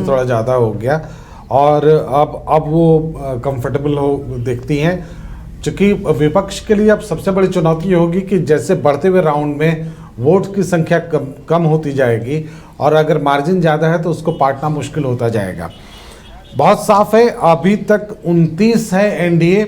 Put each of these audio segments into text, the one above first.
थोड़ा ज़्यादा हो गया और अब वो कंफर्टेबल हो दिखती हैं। चूँकि विपक्ष के लिए अब सबसे बड़ी चुनौती होगी कि जैसे बढ़ते हुए राउंड में वोट की संख्या कम होती जाएगी और अगर मार्जिन ज़्यादा है तो उसको पाटना मुश्किल होता जाएगा। बहुत साफ है, अभी तक 29 है एनडीए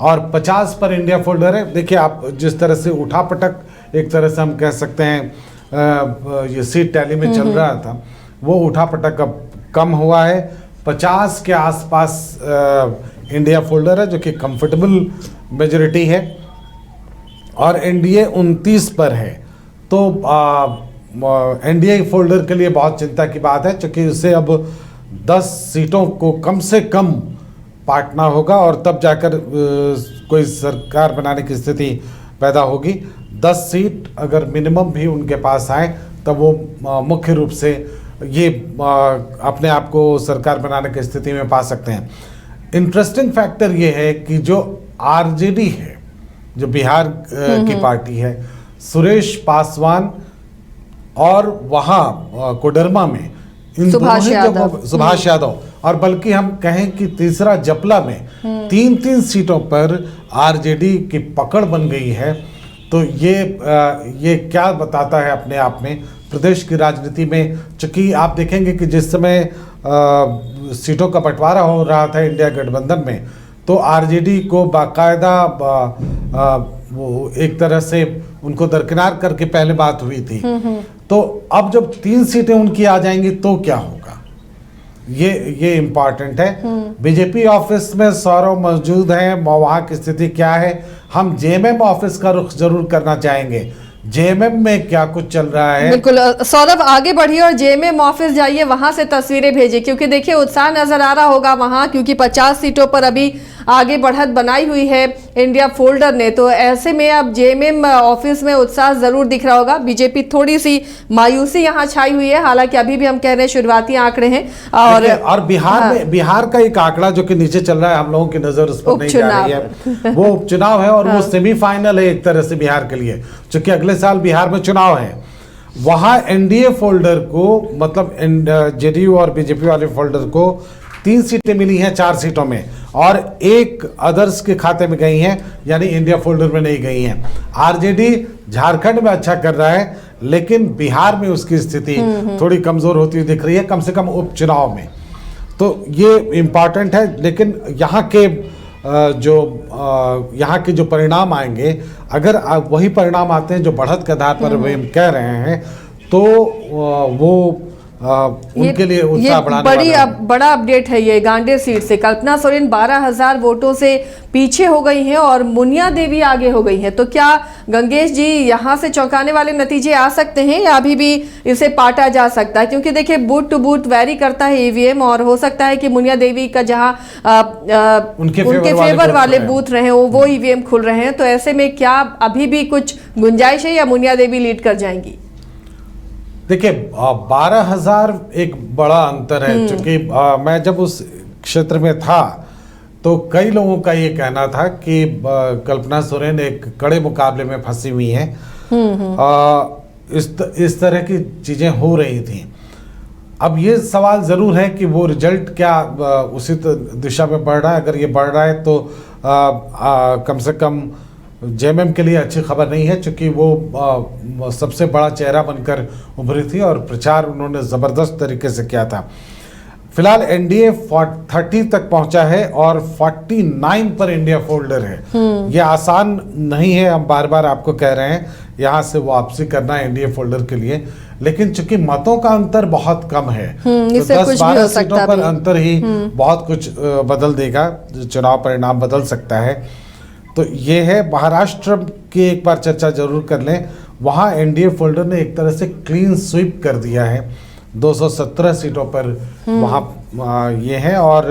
और 50 पर इंडिया फोल्डर है। देखिए आप जिस तरह से उठापटक एक तरह से हम कह सकते हैं ये सीट टैली में चल रहा था, वो उठापटक अब कम हुआ है। 50 के आसपास इंडिया फोल्डर है जो कि कंफर्टेबल मेजॉरिटी है और एनडीए 29 पर है। तो एनडीए फोल्डर के लिए बहुत चिंता की बात है क्योंकि उसे अब 10 सीटों को कम से कम पाटना होगा और तब जाकर कोई सरकार बनाने की स्थिति पैदा होगी। 10 सीट अगर मिनिमम भी उनके पास आए तब वो मुख्य रूप से ये अपने आप को सरकार बनाने की स्थिति में पा सकते हैं। इंटरेस्टिंग फैक्टर ये है कि जो आरजेडी है, जो बिहार की पार्टी है, सुरेश पासवान और वहाँ कोडरमा में इन सुभाष यादव और बल्कि हम कहें कि तीसरा जपला में 3-3 सीटों पर आरजेडी की पकड़ बन गई है। तो ये क्या बताता है अपने आप में प्रदेश की राजनीति में। चूँकि आप देखेंगे कि जिस समय सीटों का बंटवारा हो रहा था इंडिया गठबंधन में, तो आरजेडी को बाकायदा वो एक तरह से उनको दरकिनार करके पहले बात हुई थी। तो अब जब 3 सीटें उनकी आ जाएंगी तो क्या होगा, ये इम्पॉर्टेंट है। बीजेपी ऑफिस में सौरव मौजूद हैं, वहाँ की स्थिति क्या है। हम जेएमएम ऑफिस का रुख जरूर करना चाहेंगे, जेएमएम में क्या कुछ चल रहा है। बिल्कुल सौरभ, आगे बढ़िए और जेएमएम ऑफिस जाइए, वहां से तस्वीरें भेजिए क्योंकि देखिए उत्साह नजर आ रहा होगा वहां, क्योंकि 50 सीटों पर अभी आगे बढ़त बनाई हुई है इंडिया फोल्डर ने। तो ऐसे में अब जेएमएम ऑफिस में उत्साह जरूर दिख रहा होगा। बीजेपी थोड़ी सी मायूसी यहाँ छाई हुई है, हालांकि अभी भी हम कह रहे हैं शुरुआती आंकड़े हैं। और बिहार का एक आंकड़ा जो कि नीचे चल रहा है, हम लोगों की नजर उस पर नहीं जा रही है, वो उपचुनाव है और वो सेमीफाइनल है एक तरह से बिहार के लिए, क्योंकि अगले साल बिहार में चुनाव है। वहां एनडीए फोल्डर को, मतलब जेडीयू और बीजेपी वाले फोल्डर को 3 सीटें मिली हैं 4 सीटों में और 1 अदर्स के खाते में गई हैं, यानी इंडिया फोल्डर में नहीं गई हैं। आरजेडी झारखंड में अच्छा कर रहा है लेकिन बिहार में उसकी स्थिति थोड़ी कमजोर होती हुई दिख रही है, कम से कम उपचुनाव में। तो ये इम्पॉर्टेंट है। लेकिन यहाँ के यहाँ के जो परिणाम आएंगे, अगर वही परिणाम आते हैं जो बढ़त के आधार पर हम कह रहे हैं, तो वो उनके लिए उत्साह बढ़ाने बड़ा अपडेट है ये गांडेर सीट से। कल्पना सोरेन 12,000 वोटों से पीछे हो गई हैं और मुनिया देवी आगे हो गई हैं। तो क्या गंगेश जी यहाँ से चौंकाने वाले नतीजे आ सकते हैं या अभी भी इसे पाटा जा सकता है? क्योंकि देखिए बूथ टू बूथ वैरी करता है ईवीएम और हो सकता है कि मुनिया देवी का जहाँ उनके फेवर वाले बूथ रहे वो ईवीएम खुल रहे हैं। तो ऐसे में क्या अभी भी कुछ गुंजाइश है या मुनिया देवी लीड कर जाएंगी? देखिए 12,000 एक बड़ा अंतर है, क्योंकि मैं जब उस क्षेत्र में था तो कई लोगों का ये कहना था कि कल्पना सोरेन एक कड़े मुकाबले में फंसी हुई हैं। इस तरह की चीजें हो रही थी। अब ये सवाल जरूर है कि वो रिजल्ट क्या उसी दिशा में बढ़ रहा है। अगर ये बढ़ रहा है तो कम से कम जेएमएम के लिए अच्छी खबर नहीं है, क्योंकि वो सबसे बड़ा चेहरा बनकर उभरी थी और प्रचार उन्होंने ज़बरदस्त तरीके से किया था। फिलहाल एनडीए 30 तक पहुंचा है और 49 पर इंडिया फोल्डर है। ये आसान नहीं है, हम बार बार आपको कह रहे हैं, यहाँ से वापसी करना है एनडीए फोल्डर के लिए। लेकिन चूंकि मतों का अंतर बहुत कम है तो 10-12 सीटों पर अंतर ही बहुत कुछ बदल देगा, चुनाव परिणाम बदल सकता है। तो ये है। महाराष्ट्र की एक बार चर्चा जरूर कर लें। वहाँ एनडीए फोल्डर ने एक तरह से क्लीन स्वीप कर दिया है, 217 सीटों पर वहाँ ये है और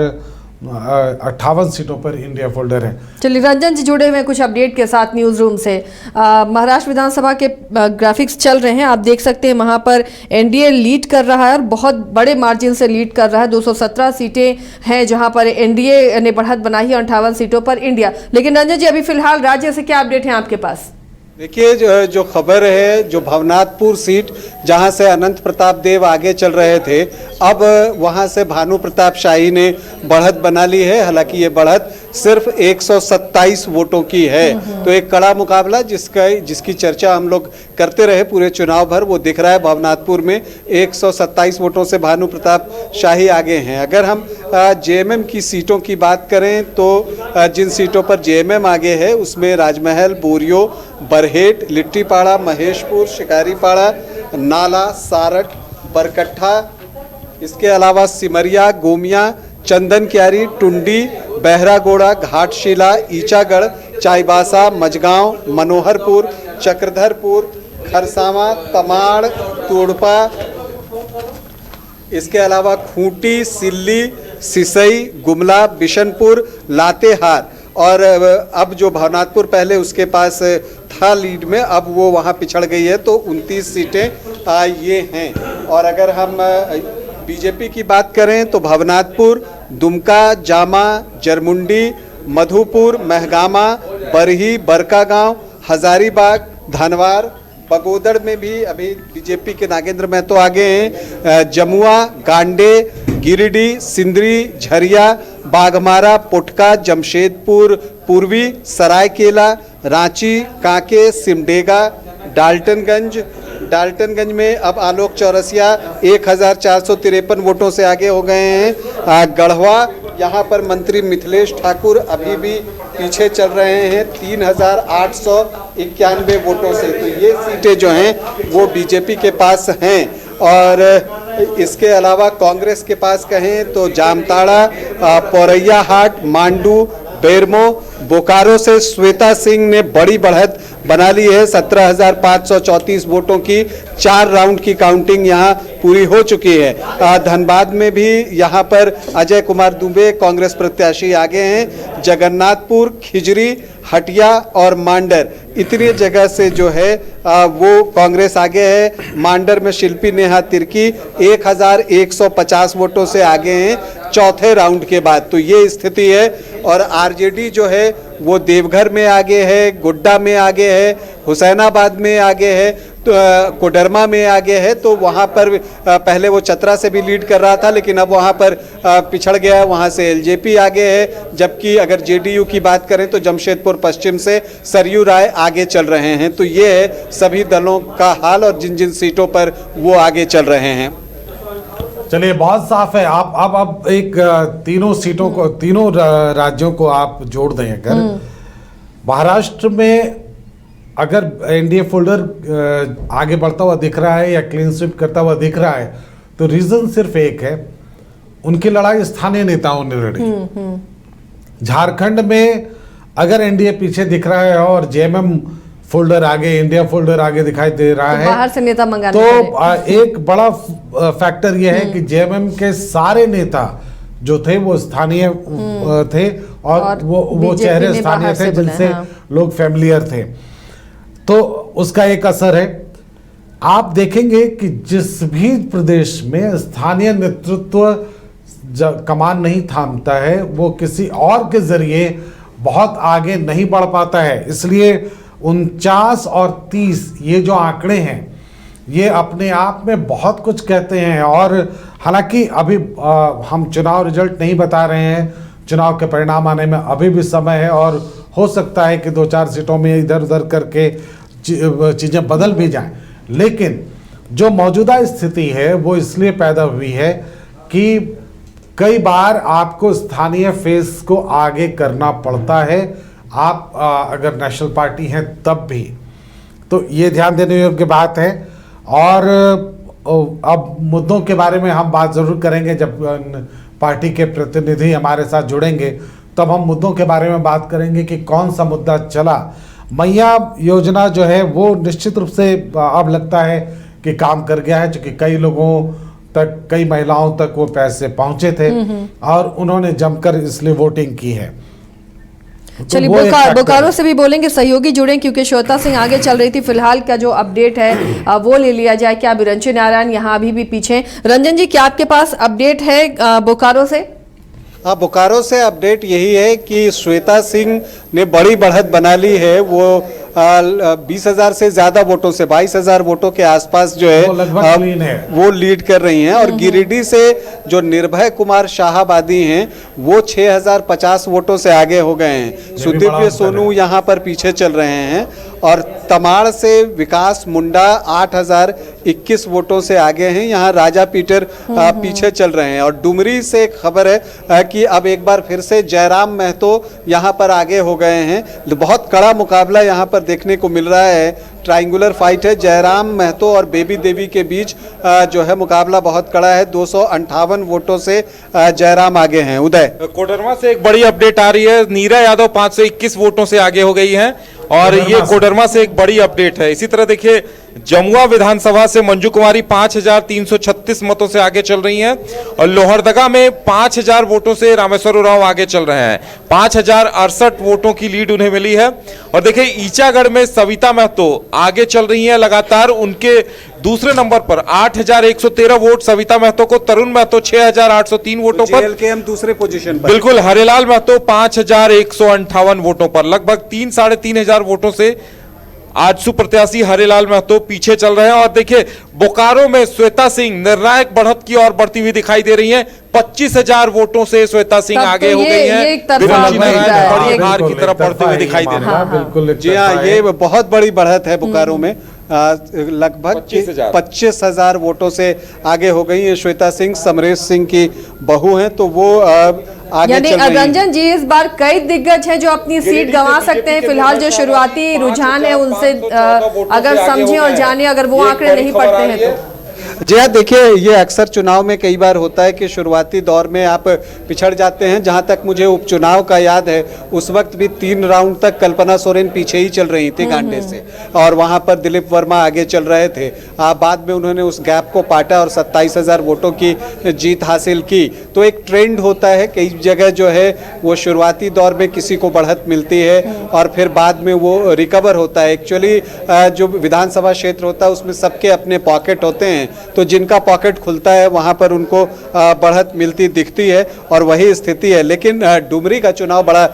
58 सीटों पर इंडिया फोल्डर है। चलिए रंजन जी जुड़े हुए कुछ अपडेट के साथ न्यूज रूम से। महाराष्ट्र विधानसभा के ग्राफिक्स चल रहे हैं, आप देख सकते हैं वहां पर एनडीए लीड कर रहा है और बहुत बड़े मार्जिन से लीड कर रहा है। 217 सीटें हैं जहां पर एनडीए ने बढ़त बनाई है, 58 सीटों पर इंडिया। लेकिन रंजन जी अभी फिलहाल राज्य से क्या अपडेट है आपके पास? देखिए जो खबर है, जो भवनाथपुर सीट जहां से अनंत प्रताप देव आगे चल रहे थे, अब वहां से भानु प्रताप शाही ने बढ़त बना ली है। हालांकि ये बढ़त सिर्फ 127 वोटों की है। तो एक कड़ा मुकाबला जिसकी चर्चा हम लोग करते रहे पूरे चुनाव भर, वो दिख रहा है। भवनाथपुर में 127 वोटों से भानु प्रताप शाही आगे हैं। अगर हम जेएमएम की सीटों की बात करें तो जिन सीटों पर जेएमएम आगे है उसमें राजमहल, बोरियो, बरहेट, लिट्टीपाड़ा, महेशपुर, शिकारीपाड़ा, नाला, सारठ, बरकट्ठा, इसके अलावा सिमरिया, गोमिया, चंदन क्यारी, टुंडी, बहरागोड़ा, घाटशिला, ईचागढ़, चाईबासा, मझगांव, मनोहरपुर, चक्रधरपुर, खरसावां, तमाड़, तोड़पा, इसके अलावा खूंटी, सिल्ली, सिसई, गुमला, बिशनपुर, लातेहार। और अब जो भवनाथपुर पहले उसके पास था लीड में, अब वो वहाँ पिछड़ गई है। तो 29 सीटें ये हैं। और अगर हम बीजेपी की बात करें तो भवनाथपुर, दुमका, जामा, जरमुंडी, मधुपुर, महगामा, बरही, बरकागांव, हजारीबाग, धनवार, बगोदड़ में भी अभी बीजेपी के नागेंद्र महतो आगे हैं। जमुआ, गांडे, गिरिडीह, सिंदरी, झरिया, बाघमारा, पुटका, जमशेदपुर पूर्वी, सरायकेला, रांची, कांके, सिमडेगा, डाल्टनगंज में अब आलोक चौरसिया 1453 वोटों से आगे हो गए हैं। गढ़वा, यहाँ पर मंत्री मिथिलेश ठाकुर अभी भी पीछे चल रहे हैं 3891 वोटों से। तो ये सीटें जो हैं वो बीजेपी के पास हैं। और इसके अलावा कांग्रेस के पास कहें तो जामताड़ा, पौरैया हाट, मांडू, बेरमो, बोकारो से श्वेता सिंह ने बड़ी बढ़त बना ली है 17,534 वोटों की। 4 राउंड की काउंटिंग यहाँ पूरी हो चुकी है। धनबाद में भी यहाँ पर अजय कुमार दुबे कांग्रेस प्रत्याशी आगे हैं। जगन्नाथपुर, खिजरी, हटिया और मांडर, इतनी जगह से जो है वो कांग्रेस आगे है। मांडर में शिल्पी नेहा तिर्की 1150 वोटों से आगे हैं चौथे राउंड के बाद। तो ये स्थिति है। और आरजेडी जो है वो देवघर में आगे है, गोड्डा में आगे है, हुसैनाबाद में आगे है, तो कोडरमा में आगे है। तो वहाँ पर पहले वो चतरा से भी लीड कर रहा था, लेकिन अब वहाँ पर पिछड़ गया है। वहाँ से एलजेपी आगे है। जबकि अगर जेडीयू की बात करें तो जमशेदपुर पश्चिम से सरयू राय आगे चल रहे हैं। तो ये है सभी दलों का हाल और जिन जिन सीटों पर वो आगे चल रहे हैं। चलिए, बहुत साफ है। आप अब एक तीनों सीटों को, तीनों राज्यों को आप जोड़ दें। अगर महाराष्ट्र में अगर एनडीए फोल्डर आगे बढ़ता हुआ दिख रहा है या क्लीन स्वीप करता हुआ दिख रहा है, तो रीजन सिर्फ एक है, उनकी लड़ाई स्थानीय नेताओं ने लड़ी। झारखंड में अगर एनडीए पीछे दिख रहा है और जेएमएम फोल्डर आगे, इंडिया फोल्डर आगे दिखाई दे रहा है, बाहर से नेता मंगाने तो एक बड़ा फैक्टर यह है कि जेएमएम के सारे नेता जो थे वो स्थानीय थे और वो चेहरे स्थानीय थे जिनसे लोग फैमिलियर थे। तो उसका एक असर है। आप देखेंगे कि जिस भी प्रदेश में स्थानीय नेतृत्व कमान नहीं थामता है, वो किसी और के जरिए बहुत आगे नहीं बढ़ पाता है। इसलिए 49 और 30 ये जो आंकड़े हैं ये अपने आप में बहुत कुछ कहते हैं। और हालांकि अभी हम चुनाव रिजल्ट नहीं बता रहे हैं, चुनाव के परिणाम आने में अभी भी समय है और हो सकता है कि 2-4 सीटों में इधर उधर करके चीज़ें बदल भी जाएं। लेकिन जो मौजूदा स्थिति है वो इसलिए पैदा हुई है कि कई बार आपको स्थानीय फेस को आगे करना पड़ता है, आप अगर नेशनल पार्टी हैं तब भी। तो ये ध्यान देने योग्य बात है। और अब मुद्दों के बारे में हम बात ज़रूर करेंगे जब पार्टी के प्रतिनिधि हमारे साथ जुड़ेंगे, तब हम मुद्दों के बारे में बात करेंगे कि कौन सा मुद्दा चला। मैया योजना जो है वो निश्चित रूप से अब लगता है कि काम कर गया है, क्योंकि कई लोगों तक, कई महिलाओं तक वो पैसे पहुंचे थे और उन्होंने जमकर इसलिए वोटिंग की है। चलिए, बोकारो से भी बोलेंगे, सहयोगी जुड़े क्योंकि श्वेता सिंह आगे चल रही थी। फिलहाल का जो अपडेट है वो ले लिया जाए। क्या अभी रंजन नारायण यहाँ अभी भी पीछे? रंजन जी, क्या आपके पास अपडेट है बोकारो से? हाँ, बोकारो से अपडेट यही है कि श्वेता सिंह ने बड़ी बढ़त बना ली है। वो 20,000 से ज्यादा वोटों से 22,000 वोटों के आसपास जो है वो लगभग क्लीन है। वो लीड कर रही हैं। और गिरिडीह से जो निर्भय कुमार शाहाबादी हैं वो 6,050 वोटों से आगे हो गए हैं। सुदीप्य सोनू यहाँ पर पीछे चल रहे हैं। और तमाड़ से विकास मुंडा 8,021 वोटों से आगे हैं। यहाँ राजा पीटर पीछे चल रहे हैं। और डुमरी से एक खबर है कि अब एक बार फिर से जयराम महतो यहाँ पर आगे हो गए हैं। बहुत कड़ा मुकाबला यहाँ पर देखने को मिल रहा है। ट्रायंगुलर फाइट है जयराम महतो और बेबी देवी के बीच जो है मुकाबला बहुत कड़ा है। 258 वोटों से जयराम आगे हैं। उदय, कोडरमा से एक बड़ी अपडेट आ रही है। नीरा यादव 521 वोटों से आगे हो गई हैं और ये कोडरमा से एक बड़ी अपडेट है। इसी तरह देखिए जमुआ विधानसभा से मंजू कुमारी 5,336 मतों से आगे चल रही हैं और लोहरदगा में 5,000 वोटों से रामेश्वर उरांव आगे चल रहे हैं। 5,068 वोटों की लीड उन्हें मिली है। और देखिए ईचागढ़ में सविता महतो आगे चल रही हैं लगातार। उनके दूसरे नंबर पर 8,113 वोट सविता महतो को, तरुण महतो 6,803 वोटों पर, के हम दूसरे पोजीशन पर। बिल्कुल हरेलाल महतो 5,158 वोटों पर। लगभग 3,500 वोटों से आजसू प्रत्याशी हरेलाल महतो पीछे चल रहे हैं। और देखिए बोकारो में श्वेता सिंह निर्णायक बढ़त की ओर बढ़ती हुई दिखाई दे रही हैं। 25,000 वोटों से श्वेता सिंह आगे हो गई हैं। बड़ी हार की तरफ बढ़ते हुए दिखाई दे रही है। बिल्कुल जी हाँ, ये बहुत बड़ी बढ़त है बोकारो में। लगभग 25,000 वोटों से आगे हो गई है श्वेता सिंह। समरेश सिंह की बहू हैं तो वो आगे यानी चल रही हैं। रंजन जी इस बार कई दिग्गज हैं जो अपनी सीट गंवा सकते हैं। फिलहाल जो शुरुआती रुझान है उनसे अगर समझें और जाने, अगर वो आंकड़े नहीं पड़ते हैं तो। जी हाँ, देखिए ये अक्सर चुनाव में कई बार होता है कि शुरुआती दौर में आप पिछड़ जाते हैं। जहां तक मुझे उपचुनाव का याद है उस वक्त भी 3 राउंड तक कल्पना सोरेन पीछे ही चल रही थी गांडे से और वहां पर दिलीप वर्मा आगे चल रहे थे। बाद में उन्होंने उस गैप को पाटा और 27,000 वोटों की जीत हासिल की। तो एक ट्रेंड होता है, कई जगह जो है वो शुरुआती दौर में किसी को बढ़त मिलती है और फिर बाद में वो रिकवर होता है। एक्चुअली जो विधानसभा क्षेत्र होता है उसमें सबके अपने पॉकेट होते हैं, तो जिनका पॉकेट खुलता है वहां पर उनको बढ़त मिलती दिखती है और वही स्थिति है। लेकिन डुमरी का चुनाव बड़ा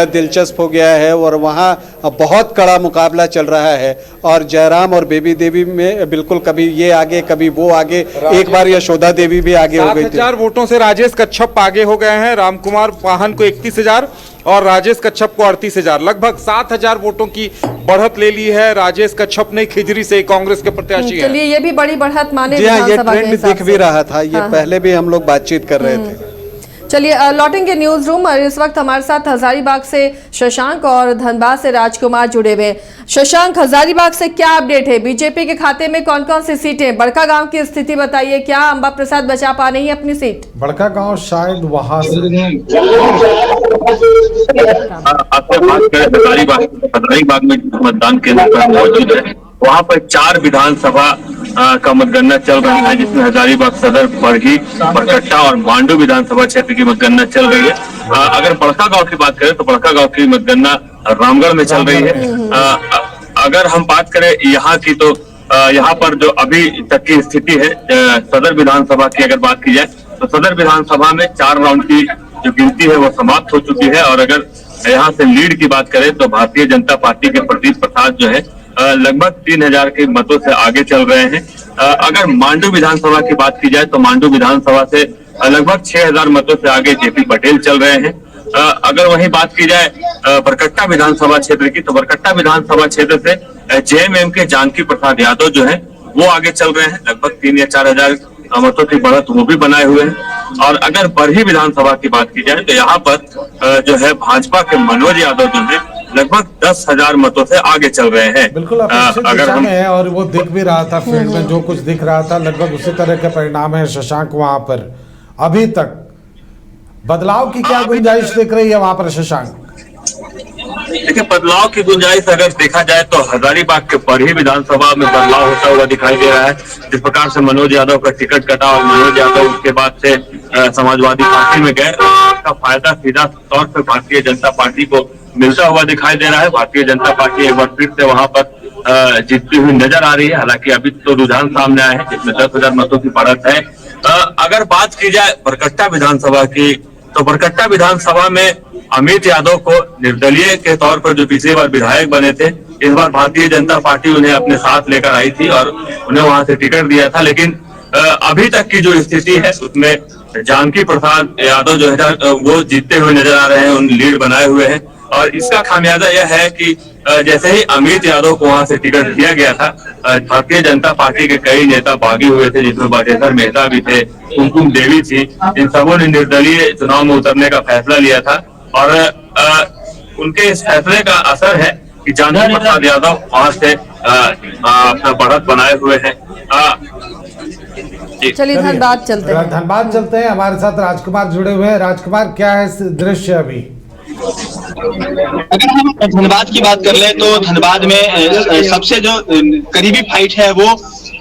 दिलचस्प हो गया है और वहां बहुत कड़ा मुकाबला चल रहा है। और जयराम और बेबी देवी में बिल्कुल कभी ये आगे कभी वो आगे। एक बार यशोदा देवी भी आगे हो गई थी। 7,000 वोटों से राजेश कच्छप आगे हो गए हैं। रामकुमार पाहन को 31,000 और राजेश कच्छप को 38,000। लगभग 7,000 वोटों की बढ़त ले ली है राजेश कच्छप ने खिजरी से, कांग्रेस के प्रत्याशी हैं। चलिए ये भी बड़ी बढ़त माने जी हाँ, ये विधानसभा के ट्रेंड हिसाब दिख भी से। रहा था। ये पहले भी हम लोग बातचीत कर रहे थे। चलिए लौटेंगे न्यूज रूम और इस वक्त हमारे साथ हजारीबाग से शशांक और धनबाद से राजकुमार जुड़े हुए हैं। शशांक, हजारीबाग से क्या अपडेट है? बीजेपी के खाते में कौन कौन सी सीटें? बड़का गांव की स्थिति बताइए, क्या अंबा प्रसाद बचा पा रही है अपनी सीट? बड़का गांव शायद वहां से हजारीबाग में मतदान केंद्र पर मौजूद है। वहाँ पर 4 विधानसभा का मतगणना चल रहा है, जिसमें हजारीबाग सदर, बरही, बरकट्टा और मांडू विधानसभा क्षेत्र की मतगणना चल रही है। अगर बड़का गांव की बात करें तो बड़का गांव की मतगणना रामगढ़ में चल रही है। अगर हम बात करें यहाँ की तो यहाँ पर जो अभी तक की स्थिति है सदर विधानसभा की अगर बात की जाए तो सदर विधानसभा में 4 राउंड की जो गिनती है वो समाप्त हो चुकी है। और अगर यहाँ से लीड की बात करें तो भारतीय जनता पार्टी के प्रदीप प्रसाद जो है लगभग 3,000 के मतों से आगे चल रहे हैं। अगर मांडू विधानसभा की बात की जाए तो मांडू विधानसभा से लगभग 6,000 मतों से आगे जेपी पटेल चल रहे हैं। अगर वहीं बात की जाए बरकट्टा विधानसभा क्षेत्र की तो बरकट्टा विधानसभा क्षेत्र से जेएमएम के जानकी प्रसाद यादव जो है वो आगे चल रहे हैं। लगभग 3 या 4,000 मतों की बढ़त वो भी बनाए हुए हैं। और अगर बरही विधानसभा की बात की जाए तो यहाँ पर जो है भाजपा के मनोज यादव जो है लगभग 10,000 मतों से आगे चल रहे हैं। बिल्कुल अगर हम है और वो दिख भी रहा था फील्ड में, जो कुछ दिख रहा था लगभग उसी तरह के परिणाम है शशांक। वहां पर अभी तक बदलाव की क्या गुंजाइश दिख रही है वहां पर शशांक? देखिए बदलाव की गुंजाइश अगर देखा जाए तो हजारीबाग के बरही विधानसभा में बदलाव होता हुआ दिखाई दे रहा है। जिस प्रकार से मनोज यादव का टिकट कटा और मनोज यादव उसके बाद से समाजवादी पार्टी में गए, उसका फायदा सीधा तौर पर भारतीय जनता पार्टी को मिलता हुआ दिखाई दे रहा है। भारतीय जनता पार्टी एक बार फिर से वहां पर जीतती हुई नजर आ रही है। हालांकि अभी तो रुझान सामने आए हैं जिसमें 10,000 मतों की बढ़त है। अगर बात की जाए बरकट्टा विधानसभा की तो बरकट्टा विधानसभा में अमित यादव को निर्दलीय के तौर पर जो पिछली बार विधायक बने थे इस बार भारतीय जनता पार्टी उन्हें अपने साथ लेकर आई थी और उन्हें वहां से टिकट दिया था, लेकिन अभी तक की जो स्थिति है उसमें जानकी प्रसाद यादव जो है वो जीतते हुए नजर आ रहे हैं, उन लीड बनाए हुए हैं। और इसका खामियाजा यह है कि जैसे ही अमित यादव को वहां से टिकट दिया गया था, भारतीय जनता पार्टी के कई नेता भागे हुए थे, जिसमें बाटेश्वर मेहता भी थे, कुमकुम देवी थी। इन सबों ने निर्दलीय चुनाव में उतरने का फैसला लिया था और उनके इस फैसले का असर है कि जानकी प्रसाद यादव वहां से अपना बढ़त बनाए हुए हैं। चलिए धनबाद चलते हैं। धनबाद चलते हैं, हमारे साथ राजकुमार जुड़े हुए हैं। राजकुमार, क्या है दृश्य अभी? अगर हम धनबाद की बात कर ले तो धनबाद में सबसे जो करीबी फाइट है वो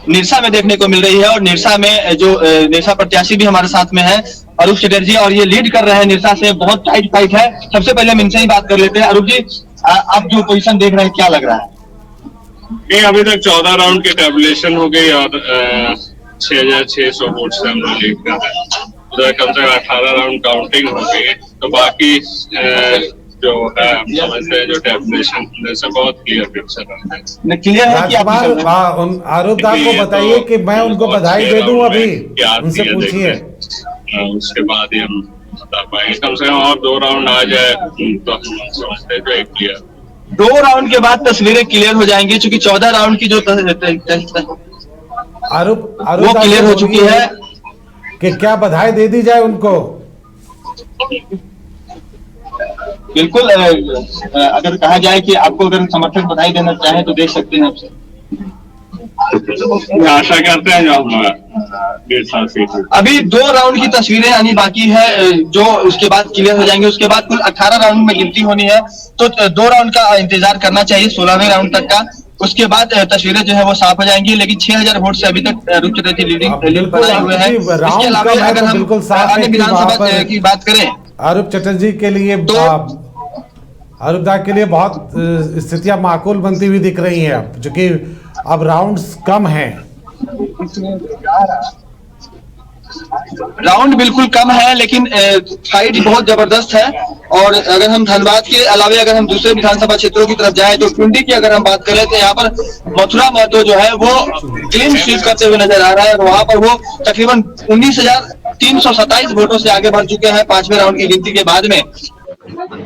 निरसा में देखने को मिल रही है और निरसा में जो निरसा प्रत्याशी भी हमारे साथ में है अरूप चटर्जी, और ये लीड कर रहे हैं निरसा से। बहुत टाइट फाइट है। सबसे पहले हम इनसे ही बात कर लेते हैं। अरूप जी, आप जो पोजीशन देख रहे हैं क्या लग रहा है? नहीं, अभी तक 14 राउंड की टेबुलेशन हो गई और 6,600 वोट से हम लोग लीड कर रहे हैं। उधर कम से कम 18 राउंड काउंटिंग हो गई है, तो बाकी जो है हम समझते हैं जो टेबुलेशन से बहुत क्लियर पिक्चर है। क्लियर है कि राजकुमार, आरूप दा को बताइए कि मैं उनको बधाई दे दूं, अभी उनसे पूछिए। उसके बाद ही हम बता पाएंगे। कम से कम और 2 राउंड आ जाए तो हम समझते हैं जो एक क्लियर। 2 राउंड के बाद तस्वीरें क्लियर हो जाएंगी, क्योंकि 14 राउंड की जो आरूप वो क्लियर हो चुकी है। कि क्या बधाई दे दी जाए उनको? बिल्कुल, अगर कहा जाए कि आपको अगर समर्थक बधाई देना चाहे तो दे सकते हैं आपसे। आशा करते हैं जो हम 1.5 साल से अभी 2 राउंड की तस्वीरें आनी बाकी है, जो उसके बाद क्लियर हो जाएंगे। उसके बाद कुल 18 राउंड में गिनती होनी है, तो 2 राउंड का इंतजार करना चाहिए, 16वें राउंड तक का। उसके बाद तस्वीरें जो है वो साफ हो जाएंगी। लेकिन 6,000 वोट से अभी तक अरूप चटर्जी लीड बनाए हुए हैं। इसके अलावा अगर हम अन्य विधानसभा की बात करें, आरूप चटर्जी के लिए आरूप दा के लिए बहुत स्थितियां माकूल बनती हुई दिख रही हैं, अब चूंकि अब राउंड्स कम हैं। राउंड बिल्कुल कम है, लेकिन फाइट बहुत जबरदस्त है। और अगर हम धनबाद के अलावे अगर हम दूसरे विधानसभा क्षेत्रों की तरफ जाएं तो टुंडी की अगर हम बात करें तो यहाँ पर मथुरा महतो जो है वो क्लीन स्वीप करते हुए नजर आ रहा है। और वहां पर वो तकरीबन 19,327 वोटों से आगे बढ़ चुके हैं 5वें राउंड की गिनती के बाद में।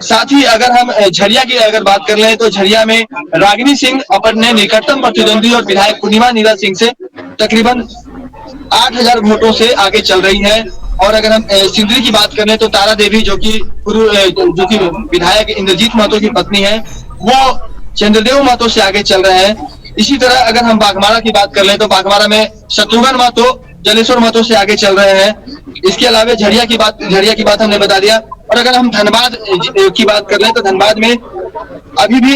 साथ ही अगर हम झरिया की अगर बात कर लें तो झरिया में रागिनी सिंह अपने निकटतम प्रतिद्वंदी और विधायक पूर्णिमा नीरज सिंह से तकरीबन 8,000 वोटों से आगे चल रही है। और अगर हम सिंदरी की बात करें तो तारा देवी जो कि विधायक इंद्रजीत महतो की पत्नी है, वो चंद्रदेव महतो से आगे चल रहे हैं। इसी तरह अगर हम बाघमारा की बात कर लें तो बाघमारा में शत्रुघ्न महतो जलेश्वर महतो से आगे चल रहे हैं। इसके अलावा झरिया की बात हमने बता दिया। और अगर हम धनबाद की बात कर लें तो धनबाद में अभी भी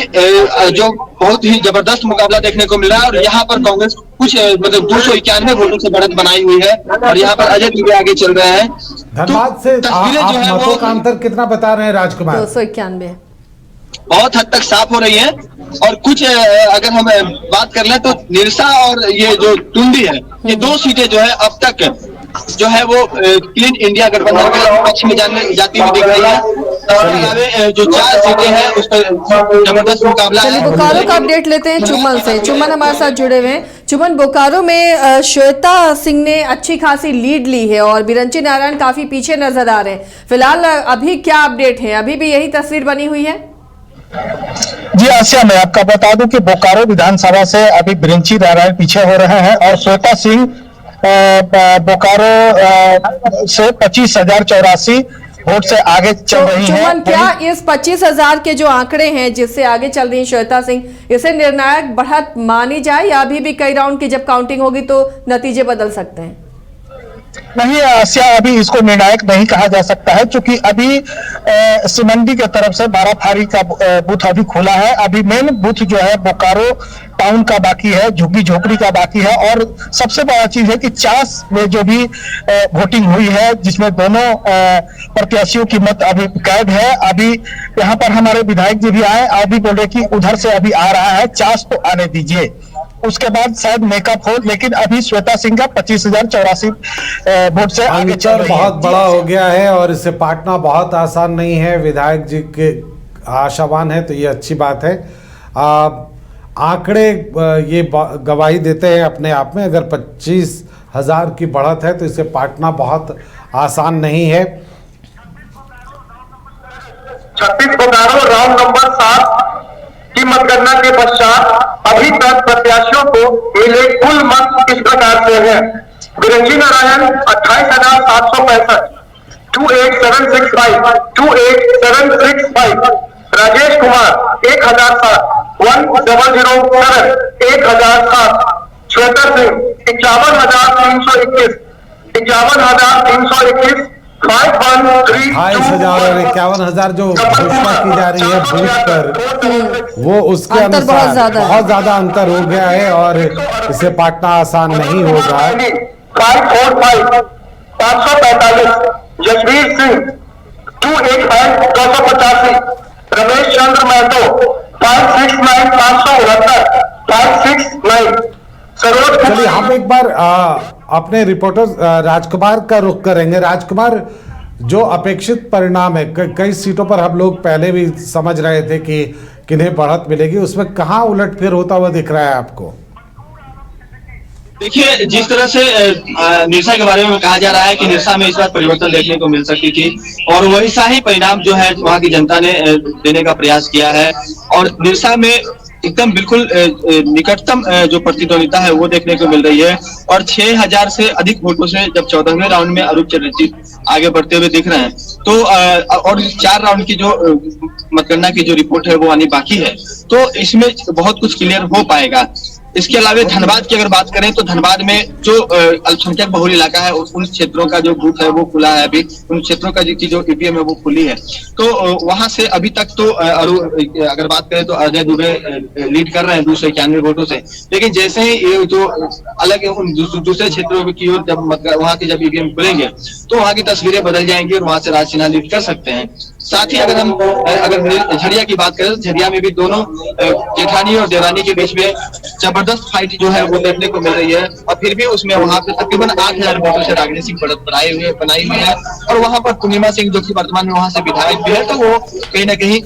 जो बहुत ही जबरदस्त मुकाबला देखने को मिल रहा है। और यहाँ पर कांग्रेस कुछ मतलब 291 वोटों से बढ़त बनाई हुई है और यहाँ पर अजय दुबे आगे चल रहे हैं। धनबाद से आप मतों का अंतर कितना बता रहे हैं राजकुमार? 291 बहुत हद तक साफ हो रही है। और कुछ अगर हम बात कर लें तो निरसा और ये जो टुंडी है, ये 2 सीटें जो है अब तक जो है वो क्लीन इंडिया गठबंधन के पक्ष में जाती हुई दिख रही है। और अलावे जो 4 सीटें हैं उस पर जबरदस्त मुकाबला है। चलिए बोकारो का अपडेट लेते हैं चुमन से। चुमन हमारे साथ जुड़े हुए हैं। चुमन, बोकारो में श्वेता सिंह ने अच्छी खासी लीड ली है और बिरंची नारायण काफी पीछे नजर आ रहे हैं। फिलहाल अभी क्या अपडेट है? अभी भी यही तस्वीर बनी हुई है? जी आसिया, मैं आपका बता दूं कि बोकारो विधानसभा से अभी बिरंची नारायण पीछे हो रहे हैं और श्वेता सिंह बोकारो से 25,084 वोट से आगे चल रही हैं। चुमन, क्या इस 25,000 के जो आंकड़े हैं जिससे आगे चल रही है श्वेता सिंह, इसे निर्णायक बढ़त मानी जाए या अभी भी कई राउंड की जब काउंटिंग होगी तो नतीजे बदल सकते हैं? नहीं आसिया, अभी इसको निर्णायक नहीं कहा जा सकता है, क्योंकि अभी सिमंडी की तरफ से 12 फारी का बूथ अभी खुला है। अभी मेन बूथ जो है बोकारो टाउन का बाकी है, झुग्गी झोपड़ी का बाकी है। और सबसे बड़ा चीज है कि चास में जो भी वोटिंग हुई है, जिसमें दोनों प्रत्याशियों की मत अभी कैद है। अभी यहाँ पर हमारे विधायक जी भी आए, अभी बोले कि उधर से अभी आ रहा है, चास तो आने दीजिए, उसके बाद शायद मेकअप हो। लेकिन अभी श्वेता सिंह का 25,084 वोट से आगे चल रही है। बहुत बड़ा हो गया है और इसे पाटना बहुत आसान नहीं है। विधायक जी के आशावान है तो ये अच्छी बात है। आंकड़े ये गवाही देते हैं अपने आप में। अगर 25,000 की बढ़त है तो इसे पाटना बहुत आसान नहीं है। 36 बोकारो राउंड नंबर 7 की मतगणना के पश्चात अभी तक प्रत्याशियों को मिले कुल मत इस प्रकार से है। बिरंजी नारायण 28,765, 28765, 28765। राजेश कुमार 1007, 1007, 1007। श्वेता सिंह 51,321, 51,321, 28,000 और 51,000 जो घोषणा की जा रही है बूथ पर, वो उसके अंतर बहुत अनुसार ज्यादा है। बहुत ज्यादा अंतर हो गया है और इसे पाटना आसान नहीं होगा। 545, 545। जसवीर सिंह 285, 285। रमेश चंद्र महतो 569, 569, 569। सरोज चलिए हम एक बार अपने रिपोर्टर राजकुमार का रुख करेंगे। राजकुमार, जो अपेक्षित परिणाम है, कई सीटों पर हम लोग पहले भी समझ रहे थे कि किन्हें बढ़त मिलेगी, उसमें कहाँ उलटफेर होता हुआ दिख रहा है आपको? देखिए, जिस तरह से निरसा के बारे में कहा जा रहा है कि निरसा में इस बार परिवर्तन देखने को मिल सकती थी और वैसा ही परिणाम जो है वहां की जनता ने देने का प्रयास किया है और निरसा में एकदम बिल्कुल निकटतम जो प्रतिद्वंदिता है वो देखने को मिल रही है और 6,000 से अधिक वोटों से जब 14वें राउंड में अरूप चटर्जी आगे बढ़ते हुए दिख रहे हैं तो और 4 राउंड की जो मतगणना की जो रिपोर्ट है वो आनी बाकी है, तो इसमें बहुत कुछ क्लियर हो पाएगा। इसके अलावा धनबाद की अगर बात करें तो धनबाद में जो अल्पसंख्यक बहुल इलाका है उन क्षेत्रों का जो बूथ है वो खुला है, अभी उन क्षेत्रों का जो ईवीएम है वो खुली है, तो वहां से अभी तक तो अगर बात करें तो अजय दुबे लीड कर रहे हैं 291 वोटों से, लेकिन जैसे ही ये जो अलग उन दूसरे क्षेत्रों की ओर जब वहां के जब ईवीएम खुलेंगे तो वहां की तस्वीरें बदल जाएंगी और वहां से राज सिन्हा लीड कर सकते हैं। साथ ही अगर झरिया की बात करें तो झरिया में भी दोनों जेठानी और देवरानी के बीच में जबरदस्त फाइट जो है वो देखने को मिल रही है और फिर भी उसमें वहां पे तकरीबन 8,000 वोटों से राजनीतिक बढ़त बनाई हुई है और वहां पर पूर्णिमा सिंह जो कि वर्तमान में वहां से विधायक भी है तो वो कहीं ना कहीं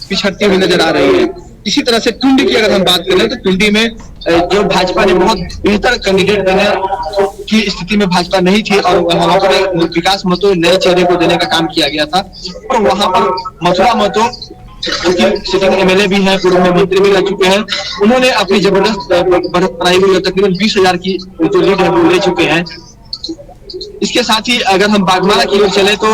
पिछड़ती हुई नजर आ रही है। इसी तरह से टुंडी की अगर हम बात करें तो टुंडी में जो भाजपा ने बहुत बेहतर कैंडिडेट देने की स्थिति में भाजपा नहीं थी और वहां पर विकास महतो नए चेहरे को देने का काम किया गया था और वहां पर मथुरा महतो सिटिंग एमएलए भी है, पूर्व में मंत्री भी रह चुके हैं, उन्होंने अपनी जबरदस्त बढ़त बनाई हुई है, तकरीबन 20,000 की जो लीड है वो ले चुके हैं। इसके साथ ही अगर हम बागमारा की ओर चले तो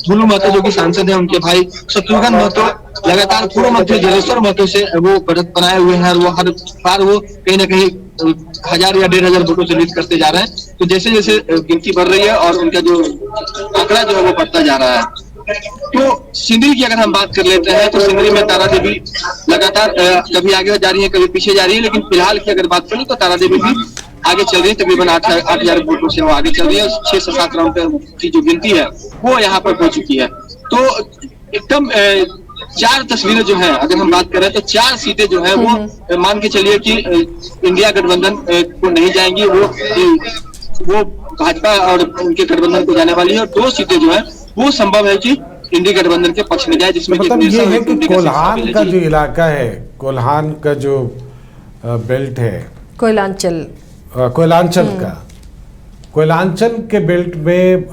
धुलू महतो जो कि सांसद है उनके भाई शत्रुघ्न महतो लगातार पूर्व मंत्री जलेश्वर महतो से वो बढ़त बनाए हुए हैं और वो हर बार वो कहीं ना कहीं 1,000 या 1,500 वोटों से लीड करते जा रहे हैं, तो जैसे जैसे गिनती बढ़ रही है और उनका जो आंकड़ा जो है वो बढ़ता जा रहा है। तो सिंदरी की अगर हम बात कर लेते हैं तो सिंदरी में तारा देवी लगातार कभी आगे जा रही है कभी पीछे जा रही है, लेकिन फिलहाल की अगर बात करें तो तारा देवी भी आगे चल रही है, तकरीबन 8,000 वोटों से वो आगे चल रही है और 6 से 7 राउंड की जो गिनती है वो यहाँ पर हो चुकी है। तो एकदम 4 तस्वीरें जो है अगर हम बात करें तो 4 सीटें जो है वो मान के चलिए कि इंडिया गठबंधन को नहीं जाएंगी, वो भाजपा और उनके गठबंधन को जाने वाली है और 2 सीटें जो है वो संभव है कि इंडिया गठबंधन के पक्ष में जाए, जिसमें मतलब ये है कि कोल्हान का जो इलाका है, कोल्हान का जो बेल्ट है, कोयलांचल का कोयलांचल के बेल्ट में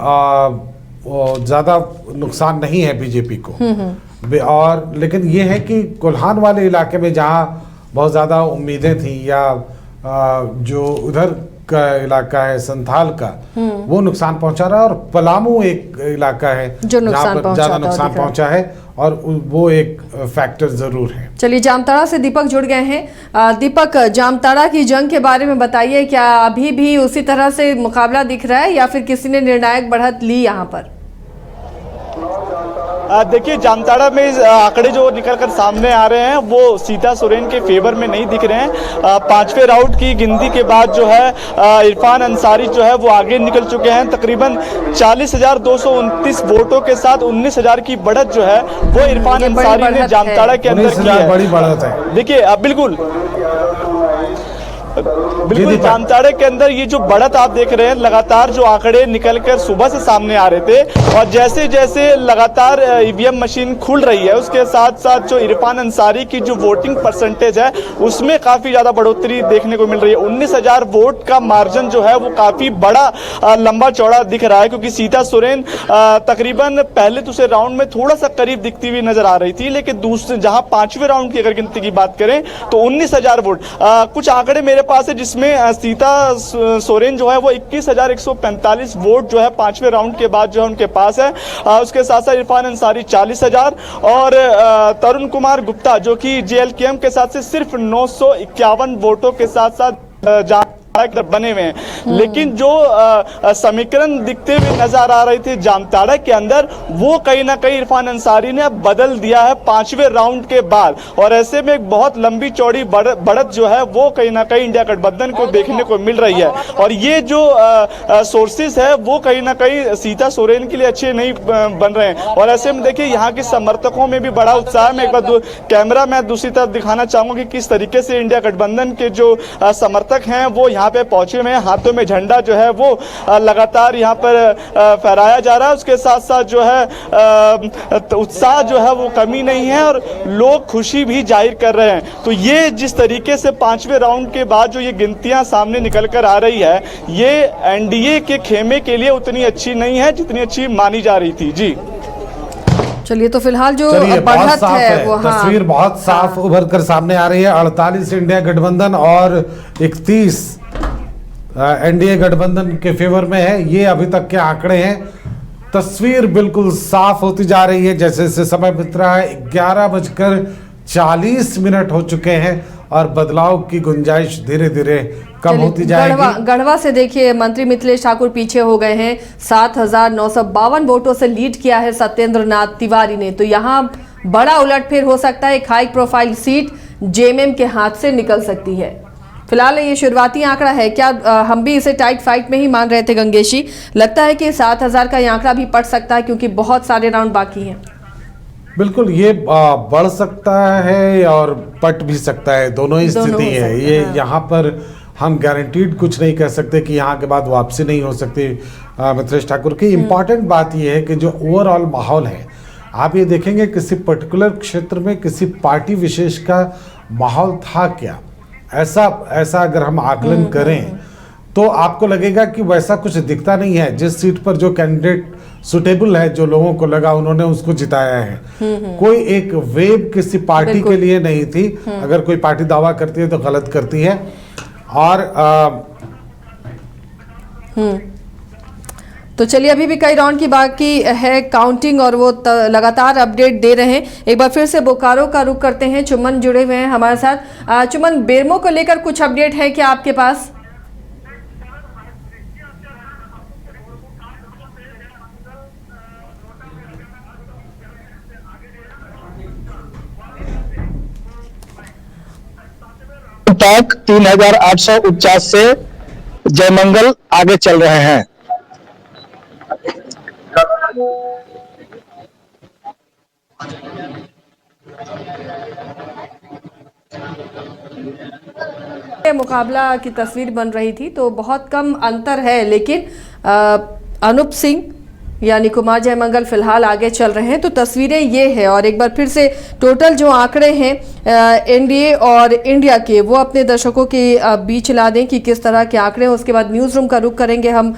ज़्यादा नुकसान नहीं है बीजेपी को और लेकिन ये है कि कोल्हान वाले इलाके में जहाँ बहुत ज़्यादा उम्मीदें थी या जो उधर का इलाका है संथाल का वो नुकसान पहुंचा रहा है और पलामू एक इलाका है जो ज़्यादा नुकसान पहुंचा है और वो एक फैक्टर जरूर है। चलिए, जामताड़ा से दीपक जुड़ गए हैं। दीपक, जामताड़ा की जंग के बारे में बताइए, क्या अभी भी उसी तरह से मुकाबला दिख रहा है या फिर किसी ने निर्णायक बढ़त ली यहाँ पर? देखिए, जामताड़ा में आंकड़े जो निकल कर सामने आ रहे हैं वो सीता सोरेन के फेवर में नहीं दिख रहे हैं। 5वें राउंड की गिनती के बाद जो है इरफान अंसारी जो है वो आगे निकल चुके हैं, तकरीबन 40,229 वोटों के साथ 19,000 की बढ़त जो है वो इरफान अंसारी ने जामताड़ा के अंदर की है। बड़ी बढ़त है। देखिए बिल्कुल बिल्कुल जामताड़ा के अंदर ये जो बढ़त आप देख रहे हैं, लगातार जो आंकड़े निकलकर सुबह से सामने आ रहे थे और जैसे जैसे लगातार ईवीएम मशीन खुल रही है उसके साथ साथ जो इरफान अंसारी की जो वोटिंग परसेंटेज है उसमें काफी ज्यादा बढ़ोतरी देखने को मिल रही है। 19,000 वोट का मार्जिन जो है वो काफी बड़ा लंबा चौड़ा दिख रहा है, क्योंकि सीता सोरेन तकरीबन पहले दूसरे राउंड में थोड़ा सा करीब दिखती हुई नजर आ रही थी, लेकिन दूसरे जहां पांचवें राउंड की अगर गिनती की बात करें तो 19,000 वोट। कुछ आंकड़े मेरे पास है जिसमें सीता सोरेन जो है वो 21,145 वोट जो है पांचवें राउंड के बाद जो है उनके पास है। उसके साथ साथ इरफान अंसारी 40,000 और तरुण कुमार गुप्ता जो कि जेएलकेएम के साथ से सिर्फ 951 वोटों के साथ साथ बने हुए हैं। लेकिन जो समीकरण दिखते हुए नजर आ रहे थे जामताड़ा के अंदर, वो कहीं ना कहीं इरफान अंसारी ने बदल दिया है पांचवें राउंड के बाद, और ऐसे में एक बहुत लंबी चौड़ी बढ़त जो है वो कहीं ना कहीं इंडिया गठबंधन को देखने को मिल रही है। और ये जो सोर्सेस है वो कहीं ना कहीं सीता सोरेन के लिए अच्छे नहीं बन रहे हैं। और ऐसे में देखिए यहाँ के समर्थकों में भी बड़ा उत्साह है। मैं एक बार कैमरा मैं दूसरी तरफ दिखाना चाहूंगा कि किस तरीके से इंडिया गठबंधन के जो समर्थक हैं वो यहाँ पे पहुंचे हुए हैं। हाथों में झंडा जो है वो लगातार यहाँ पर फहराया जा रहा है। उसके साथ साथ जो है उत्साह जो है वो कमी नहीं है और लोग खुशी भी जाहिर कर रहे हैं। तो ये जिस तरीके से पांचवें राउंड के बाद जो ये गिनतियां सामने निकल कर आ रही है, ये एनडीए के खेमे के लिए उतनी अच्छी नहीं है जितनी अच्छी मानी जा रही थी। जी चलिए, तो फिलहाल जो बहुत बढ़त साफ है वो तस्वीर बहुत साफ उभर कर सामने आ रही है। 48 इंडिया गठबंधन और 31 एनडीए गठबंधन के फेवर में है। ये अभी तक के आंकड़े हैं। तस्वीर बिल्कुल साफ होती जा रही है। जैसे जैसे समय बीत रहा है 11:40 हो चुके हैं और बदलाव की गुंजाइश धीरे धीरे कम होती जाएगी। गढ़वा से देखिए मंत्री मिथिलेश ठाकुर पीछे हो गए हैं। 7,952 वोटों से लीड किया है सत्येंद्र नाथ तिवारी ने। तो यहाँ बड़ा उलटफेर हो सकता है। एक हाई प्रोफाइल सीट जेएमएम के हाथ से निकल सकती है। फिलहाल ये शुरुआती आंकड़ा है। क्या हम भी इसे टाइट फाइट में ही मान रहे थे गंगेश जी? लगता है कि 7,000 का ये आंकड़ा भी पड़ सकता है क्योंकि बहुत सारे राउंड बाकी हैं। बिल्कुल, ये बढ़ सकता है और पट भी सकता है। दोनों ही स्थिति है ये। यहाँ पर हम गारंटीड कुछ नहीं कह सकते कि यहाँ के बाद वापसी नहीं हो सकती मिथिलेश ठाकुर की। इम्पॉर्टेंट बात यह है कि जो ओवरऑल माहौल है, आप ये देखेंगे किसी पर्टिकुलर क्षेत्र में किसी पार्टी विशेष का माहौल था क्या, ऐसा अगर हम आकलन करें तो आपको लगेगा कि वैसा कुछ दिखता नहीं है। जिस सीट पर जो कैंडिडेट सुटेबल है, जो लोगों को लगा, उन्होंने उसको जिताया है। कोई एक वेव किसी पार्टी के लिए नहीं थी। अगर कोई पार्टी दावा करती है तो गलत करती है। और तो चलिए, अभी भी कई राउंड की बाकी है काउंटिंग और वो लगातार अपडेट दे रहे हैं। एक बार फिर से बोकारो का रुख करते हैं। चुमन जुड़े हुए हैं हमारे साथ। चुमन, बेरमो को लेकर कुछ अपडेट है क्या आपके पास? तक 3,849 से जयमंगल आगे चल रहे हैं। मुकाबला की तस्वीर बन रही थी तो बहुत कम अंतर है, लेकिन अनूप सिंह यानी कुमार जयमंगल फिलहाल आगे चल रहे हैं। तो तस्वीरें ये है। और एक बार फिर से टोटल जो आंकड़े हैं एनडीए और इंडिया के, वो अपने दर्शकों के बीच ला दें कि किस तरह के आंकड़े हैं। उसके बाद न्यूज़ रूम का रुख करेंगे हम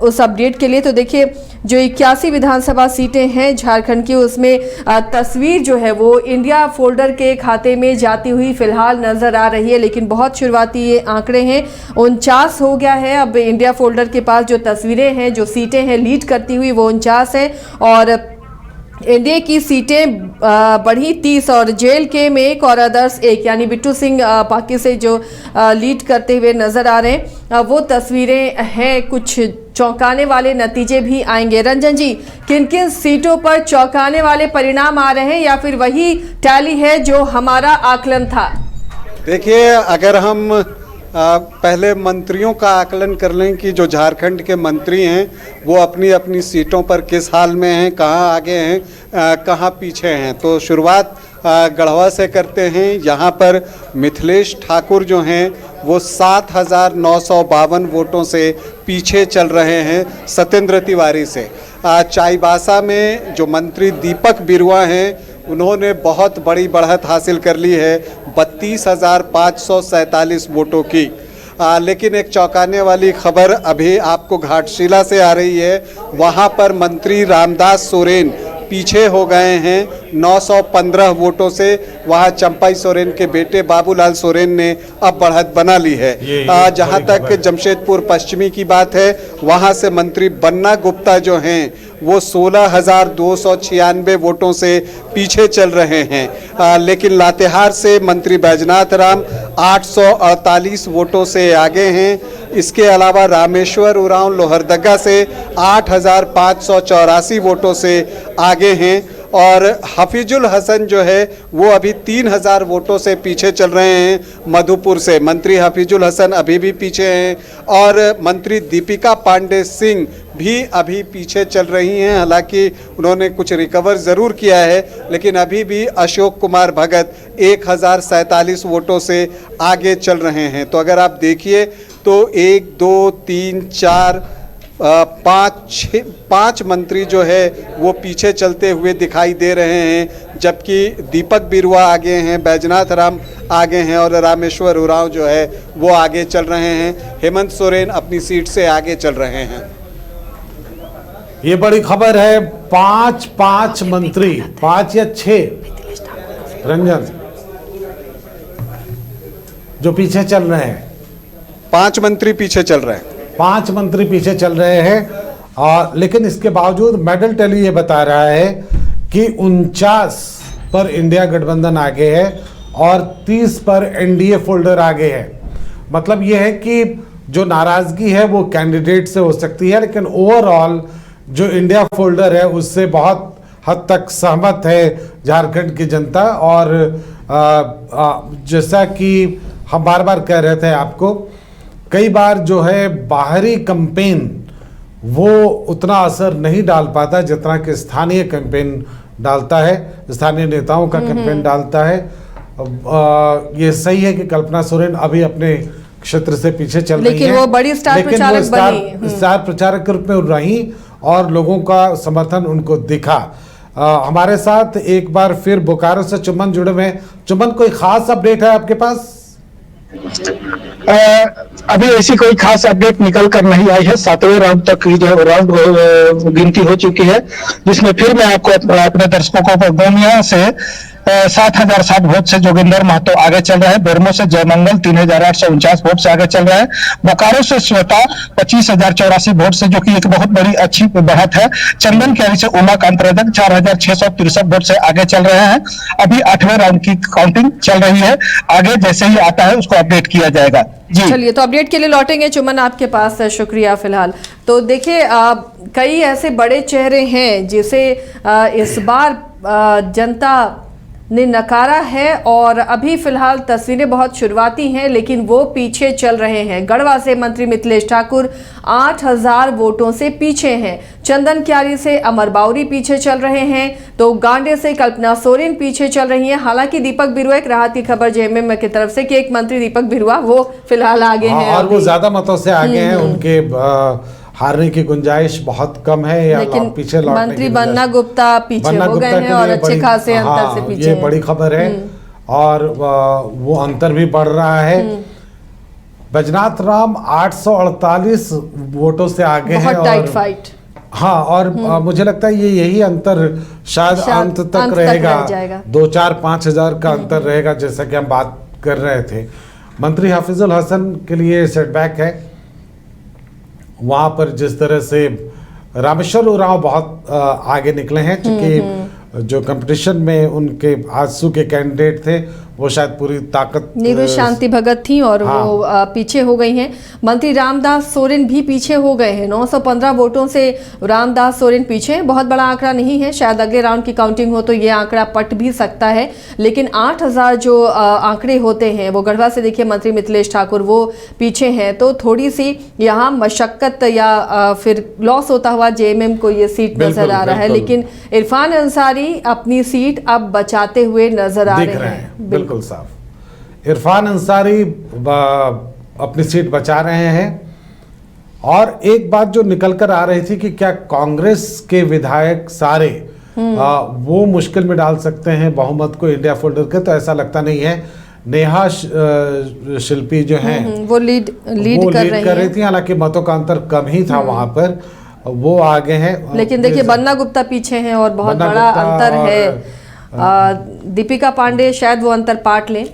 उस अपडेट के लिए। तो देखिए, जो 81 विधानसभा सीटें हैं झारखंड की, उसमें तस्वीर जो है वो इंडिया फोल्डर के खाते में जाती हुई फिलहाल नजर आ रही है। लेकिन बहुत शुरुआती ये आंकड़े हैं। 49 हो गया है अब इंडिया फोल्डर के पास। जो तस्वीरें हैं, जो सीटें हैं लीड करती हुई, वो 49 है। और एनडीए की सीटें बढ़ी 30 और जेल के में 1 और अदर्स 1, यानी बिट्टू सिंह पाकी से जो लीड करते हुए नजर आ रहे हैं। वो तस्वीरें हैं। कुछ चौंकाने वाले नतीजे भी आएंगे। रंजन जी, किन किन सीटों पर चौंकाने वाले परिणाम आ रहे हैं या फिर वही टैली है जो हमारा आकलन था? देखिए, अगर हम पहले मंत्रियों का आकलन कर लें कि जो झारखंड के मंत्री हैं वो अपनी अपनी सीटों पर किस हाल में हैं, कहाँ आगे हैं, कहाँ पीछे हैं। तो शुरुआत गढ़वा से करते हैं। यहाँ पर मिथिलेश ठाकुर जो हैं वो 7,952 वोटों से पीछे चल रहे हैं सत्येंद्र तिवारी से। चाईबासा में जो मंत्री दीपक बिरुआ हैं उन्होंने बहुत बड़ी बढ़त हासिल कर ली है 32,547 वोटों की। लेकिन एक चौंकाने वाली खबर अभी आपको घाटशिला से आ रही है। वहाँ पर मंत्री रामदास सोरेन पीछे हो गए हैं 915 वोटों से। वहाँ चंपाई सोरेन के बेटे बाबूलाल सोरेन ने अब बढ़त बना ली है। जहाँ तक जमशेदपुर पश्चिमी की बात है वहाँ से मंत्री बन्ना गुप्ता जो हैं वो 16,296 वोटों से पीछे चल रहे हैं। लेकिन लातेहार से मंत्री बैजनाथ राम 848 वोटों से आगे हैं। इसके अलावा रामेश्वर उरांव लोहरदगा से 8,584 वोटों से आगे हैं और हफीजुल हसन जो है वो अभी 3,000 वोटों से पीछे चल रहे हैं मधुपुर से। मंत्री हफीजुल हसन अभी भी पीछे हैं और मंत्री दीपिका पांडे सिंह भी अभी पीछे चल रही हैं। हालांकि उन्होंने कुछ रिकवर ज़रूर किया है लेकिन अभी भी अशोक कुमार भगत 1,047 वोटों से आगे चल रहे हैं। तो अगर आप देखिए तो 1, 2, 3, 4, 5 मंत्री जो है वो पीछे चलते हुए दिखाई दे रहे हैं, जबकि दीपक बिरुआ आगे हैं, बैजनाथ राम आगे हैं और रामेश्वर उरांव जो है वो आगे चल रहे हैं। हेमंत सोरेन अपनी सीट से आगे चल रहे हैं। ये बड़ी खबर है। 5 मंत्री, 5 या 6 रंजन जो पीछे चल रहे हैं। 5 मंत्री पीछे चल रहे हैं। 5 मंत्री पीछे चल रहे हैं और लेकिन इसके बावजूद मेडल टैली ये बता रहा है कि 49 पर इंडिया गठबंधन आगे है और 30 पर एनडीए फोल्डर आगे है। मतलब ये है कि जो नाराजगी है वो कैंडिडेट से हो सकती है लेकिन ओवरऑल जो इंडिया फोल्डर है उससे बहुत हद तक सहमत है झारखंड की जनता। और जैसा कि हम बार बार कह रहे थे आपको, कई बार जो है बाहरी कैंपेन वो उतना असर नहीं डाल पाता जितना कि स्थानीय कैंपेन डालता है, स्थानीय नेताओं का कैंपेन डालता है। ये सही है कि कल्पना सोरेन अभी अपने क्षेत्र से पीछे चल रही हैं, लेकिन वो बड़ी स्टार प्रचारक बनी, स्टार प्रचारक के रूप में रही और लोगों का समर्थन उनको दिखा। हमारे साथ एक बार फिर बोकारो से चुमन जुड़े हुए हैं। चुमन, कोई खास अपडेट है आपके पास? अभी ऐसी कोई खास अपडेट निकल कर नहीं आई है। 7वें राउंड तक की जो राउंड गिनती हो चुकी है, जिसमें फिर मैं आपको अपने दर्शकों को गोमिया से 7,060 वोट से जोगिंदर महतो आगे चल रहे हैं। बेरमो से जयमंगल 3,849 वोट से आगे चल रहे हैं। बोकारो से श्वेता 25,084 वोट से, जो कि एक बहुत बड़ी अच्छी बढ़त है। चंदन कैरी से उमाकांत रजक 4,663 वोट से आगे चल रहे हैं। अभी 8वें राउंड की काउंटिंग चल रही है। आगे जैसे ही आता है उसको अपडेट किया जाएगा। जी चलिए, तो अपडेट के लिए लौटेंगे चुमन आपके पास। शुक्रिया। फिलहाल तो देखिए कई ऐसे बड़े चेहरे हैं जिसे इस बार जनता ने नकारा है और अभी फिलहाल तस्वीरें बहुत शुरुआती हैं लेकिन वो पीछे चल रहे हैं। गढ़वा से मंत्री मिथिलेश ठाकुर 8,000 वोटों से पीछे हैं। चंदन क्यारी से अमर बाउरी पीछे चल रहे हैं, तो गांडे से कल्पना सोरेन पीछे चल रही हैं। हालांकि दीपक बिरुआ, एक राहत की खबर जेएमएम की तरफ से कि एक मंत्री दीपक बिरुआ वो फिलहाल आगे हैं और वो ज्यादा मतों से आगे हैं। उनके हारने की गुंजाइश बहुत कम है या पीछे लौटने मंत्री बन्ना गुप्ता पीछे हो गए हैं और अच्छे खासे अंतर से पीछे। ये बड़ी खबर है और वो अंतर भी बढ़ रहा है। बैजनाथ राम 848 वोटों से आगे हैं। बहुत टाइट फाइट। हाँ, और मुझे लगता है यही अंतर शायद अंत तक रहेगा। 2-4-5 हज़ार का अंतर रहेगा, जैसा कि हम बात कर रहे थे। मंत्री हफीजुल हसन के लिए सेटबैक है। वहाँ पर जिस तरह से रामेश्वर उरांव बहुत आगे निकले हैं, क्योंकि जो कंपटीशन में उनके आजसू के कैंडिडेट थे वो शायद पूरी ताकत नीरू शांति भगत थी और हाँ। वो पीछे हो गई हैं। मंत्री रामदास सोरेन भी पीछे हो गए हैं। 915 वोटों से रामदास सोरेन पीछे हैं। बहुत बड़ा आंकड़ा नहीं है, शायद अगले राउंड की काउंटिंग हो तो ये आंकड़ा पट भी सकता है, लेकिन 8000 जो आंकड़े होते हैं वो गढ़वा से देखिए मंत्री मिथिलेश ठाकुर वो पीछे हैं, तो थोड़ी सी यहाँ मशक्कत या फिर लॉस होता हुआ जेएमएम को ये सीट नजर आ रहा है। लेकिन इरफान अंसारी अपनी सीट अब बचाते हुए नजर आ रहे हैं। बिल्कुल साफ इरफान अंसारी अपनी सीट बचा रहे हैं। और एक बात जो निकल कर आ रही थी कि क्या कांग्रेस के विधायक सारे वो मुश्किल में डाल सकते हैं बहुमत को इंडिया फोल्डर के, तो ऐसा लगता नहीं है। नेहा शिल्पी जो हैं वो लीड कर रही थी, हालांकि मतों का अंतर कम ही था वहां पर, वो आगे हैं। लेकिन देखिए बन्ना गुप्ता पीछे हैं और बहुत बड़ा अंतर है। दीपिका पांडे शायद वो अंतर पाट लें,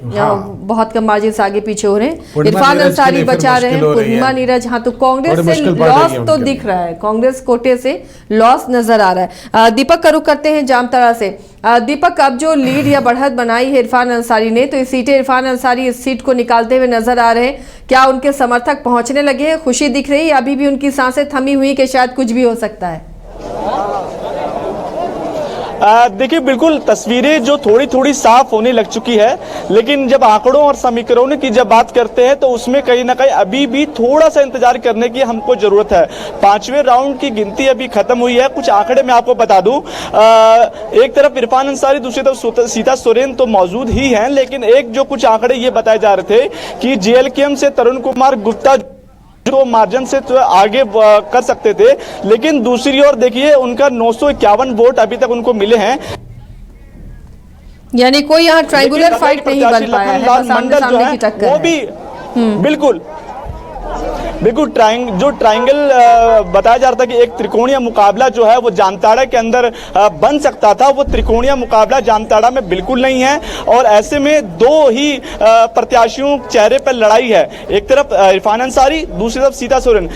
बहुत कम मार्जिन से आगे पीछे हो रहे हैं। इरफान अंसारी बचा रहे हैं, पूर्णिमा नीरज। हाँ, तो कांग्रेस से लॉस तो दिख रहा है, कांग्रेस कोटे से लॉस नजर आ रहा है। दीपक का रुख करते हैं जामताड़ा से। दीपक, अब जो लीड या बढ़त बनाई है इरफान अंसारी ने, तो इस सीटें इरफान अंसारी इस सीट को निकालते हुए नजर आ रहे हैं। क्या उनके समर्थक पहुंचने लगे हैं? खुशी दिख रही है? अभी भी उनकी सांसें थमी हुई कि शायद कुछ भी हो सकता है? देखिए, बिल्कुल तस्वीरें जो थोड़ी थोड़ी साफ होने लग चुकी है, लेकिन जब आंकड़ों और समीकरणों की जब बात करते हैं तो उसमें कहीं ना कहीं अभी भी थोड़ा सा इंतजार करने की हमको जरूरत है। 5वें राउंड की गिनती अभी खत्म हुई है। कुछ आंकड़े मैं आपको बता दूं, एक तरफ इरफान अंसारी, दूसरी तरफ सीता सोरेन तो मौजूद ही हैं, लेकिन एक जो कुछ आंकड़े ये बताए जा रहे थे कि जेएलकेएम से तरुण कुमार गुप्ता तो मार्जिन से तो आगे कर सकते थे, लेकिन दूसरी ओर देखिए उनका 951 वोट अभी तक उनको मिले हैं, यानी कोई यहाँ ट्रायंगुलर फाइट नहीं बन पाया है। मंडल जो है वो भी बिल्कुल जो ट्रायंगल बताया जा रहा था कि एक त्रिकोणीय मुकाबला जो है वो जामताड़ा के अंदर बन सकता था, वो त्रिकोणीय मुकाबला जामताड़ा में बिल्कुल नहीं है। और ऐसे में दो ही प्रत्याशियों चेहरे पर लड़ाई है, एक तरफ इरफान अंसारी, दूसरी तरफ सीता सोरेन।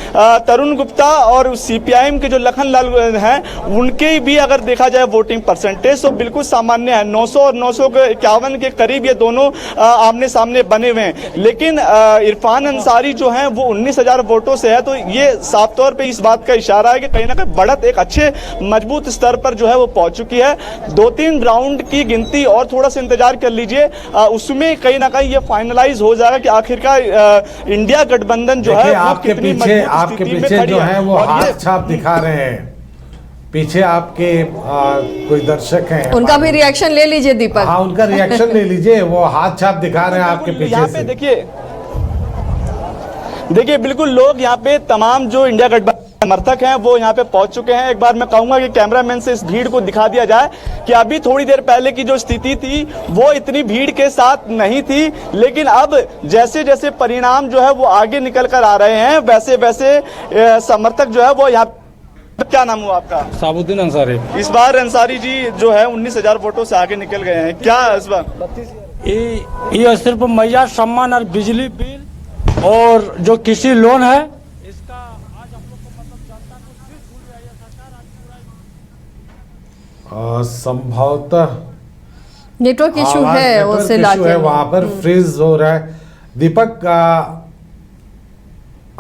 तरुण गुप्ता और सीपीआईएम के जो लखन लाल हैं उनके भी अगर देखा जाए वोटिंग परसेंटेज तो बिल्कुल सामान्य है। 900 और 951 के करीब ये दोनों आमने सामने बने हुए हैं, लेकिन इरफान अंसारी जो है वो 19,000 वोटों से है, तो ये साफ तौर पे इस बात का इशारा है कि कहीं ना कहीं बढ़त एक अच्छे मजबूत स्तर पर जो है वो पहुंच चुकी है। 2-3 राउंड की गिनती और थोड़ा सा इंतजार कर लीजिए, उसमें कहीं ना कहीं ये फाइनलाइज हो जाएगा कि आखिरकार इंडिया गठबंधन जो है आपके पीछे जो है वो हाथ छाप दिखा रहे हैं। पीछे आपके कोई दर्शक हैं, उनका भी रिएक्शन ले लीजिए दीपक। हाँ, उनका रिएक्शन ले लीजिए, वो हाथ छाप दिखा रहे हैं आपके पीछे से। देखिए बिल्कुल लोग यहाँ पे तमाम जो इंडिया गठबंधन समर्थक हैं वो यहाँ पे पहुंच चुके हैं। एक बार मैं कहूंगा कि कैमरामैन से इस भीड़ को दिखा दिया जाए कि अभी थोड़ी देर पहले की जो स्थिति थी वो इतनी भीड़ के साथ नहीं थी, लेकिन अब जैसे जैसे परिणाम जो है वो आगे निकल कर आ रहे हैं वैसे वैसे समर्थक जो है वो यहाँ। क्या नाम हुआ आपका? साबुद्दीन अंसारी। इस बार अंसारी जी जो है 19,000 वोटों से आगे निकल गए हैं, क्या इस बार? ये सिर्फ मैया सम्मान और बिजली बिल और जो कृषि लोन है इसका आज हम लोग को मतलब जनता को फिर भूल रही है सरकार। संभवतः नेटवर्क इशू है, उससे है, वहां पर फ्रीज हो रहा है। दीपक,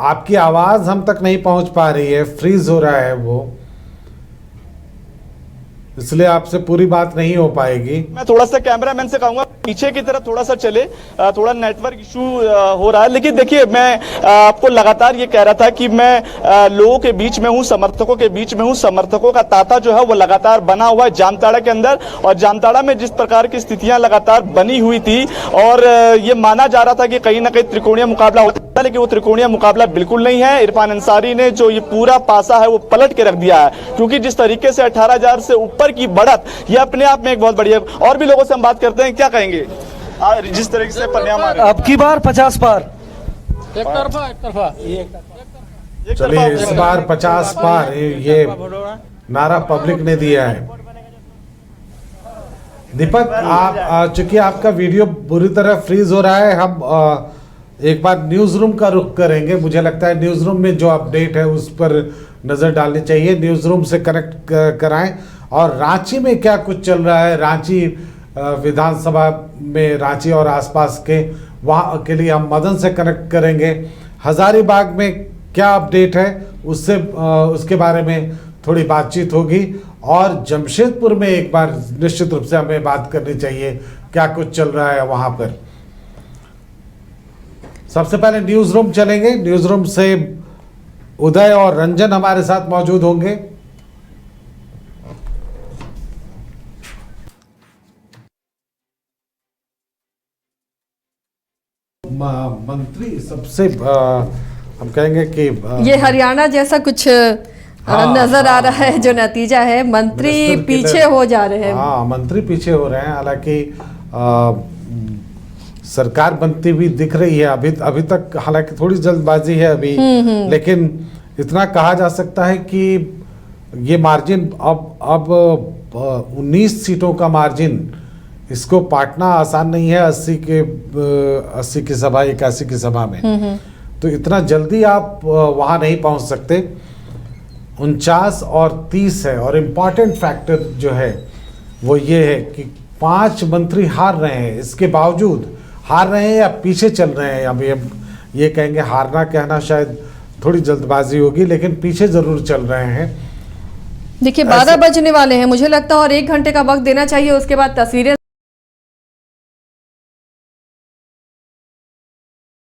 आपकी आवाज हम तक नहीं पहुंच पा रही है, फ्रीज हो रहा है वो, इसलिए आपसे पूरी बात नहीं हो पाएगी। मैं थोड़ा सा कैमरामैन से कहूंगा पीछे की तरफ थोड़ा सा चले, थोड़ा नेटवर्क इशू हो रहा है। लेकिन देखिए मैं आपको लगातार ये कह रहा था कि मैं लोगों के बीच में हूँ, समर्थकों के बीच में हूँ। समर्थकों का तांता जो है वो लगातार बना हुआ है जामताड़ा के अंदर, और जामताड़ा में जिस प्रकार की स्थितियां लगातार बनी हुई थी और ये माना जा रहा था कि कहीं ना कहीं त्रिकोणीय मुकाबला होता है, लेकिन वो त्रिकोणीय मुकाबला बिल्कुल नहीं है। इरफान अंसारी ने जो ये पूरा पासा है वो पलट के रख दिया है, क्योंकि जिस तरीके से 18,000 से ऊपर की बढ़त ये अपने आप में एक बहुत बढ़िया। और भी लोगों से हम बात करते हैं, क्या कहेंगे जिस तरीके से परिणाम आ रहे हैं? अब की बार 50 पार, एक तरफा चलिए इस बार 50 पार, ये नारा पब्लिक ने दिया है। दीपक, आप चूंकि आपका वीडियो बुरी तरह फ्रीज हो रहा है, हम एक बार न्यूज रूम का रुख करेंगे। मुझे लगता है न्यूज रूम में जो अपडेट है उस पर नजर डालनी चाहिए, न्यूज रूम से कनेक्ट कराएं। और रांची में क्या कुछ चल रहा है, रांची विधानसभा में रांची और आसपास के, वहाँ के लिए हम मदन से कनेक्ट करेंगे। हजारीबाग में क्या अपडेट है उससे उसके बारे में थोड़ी बातचीत होगी, और जमशेदपुर में एक बार निश्चित रूप से हमें बात करनी चाहिए क्या कुछ चल रहा है वहाँ पर। सबसे पहले न्यूज़ रूम चलेंगे। न्यूज़ रूम से उदय और रंजन हमारे साथ मौजूद होंगे। मंत्री सबसे हम कहेंगे कि ये हरियाणा जैसा कुछ नजर आ रहा है जो नतीजा है, मंत्री पीछे हो जा रहे हैं। हाँ, मंत्री पीछे हो रहे हैं। हालांकि सरकार बनती हुई दिख रही है अभी तक, हालांकि थोड़ी जल्दबाजी है अभी, लेकिन इतना कहा जा सकता है कि ये मार्जिन अब 19 सीटों का मार्जिन, इसको पाटना आसान नहीं है 80 की सभा 81 की सभा में, तो इतना जल्दी आप वहाँ नहीं पहुँच सकते। 49 और 30 है, और इम्पॉर्टेंट फैक्टर जो है वो ये है कि 5 मंत्री हार रहे हैं, इसके बावजूद हार रहे हैं या पीछे चल रहे हैं। अभी हम ये कहेंगे, हारना कहना शायद थोड़ी जल्दबाजी होगी, लेकिन पीछे जरूर चल रहे हैं। देखिए 12 बजने वाले हैं, मुझे लगता है और 1 घंटे का वक्त देना चाहिए, उसके बाद तस्वीरें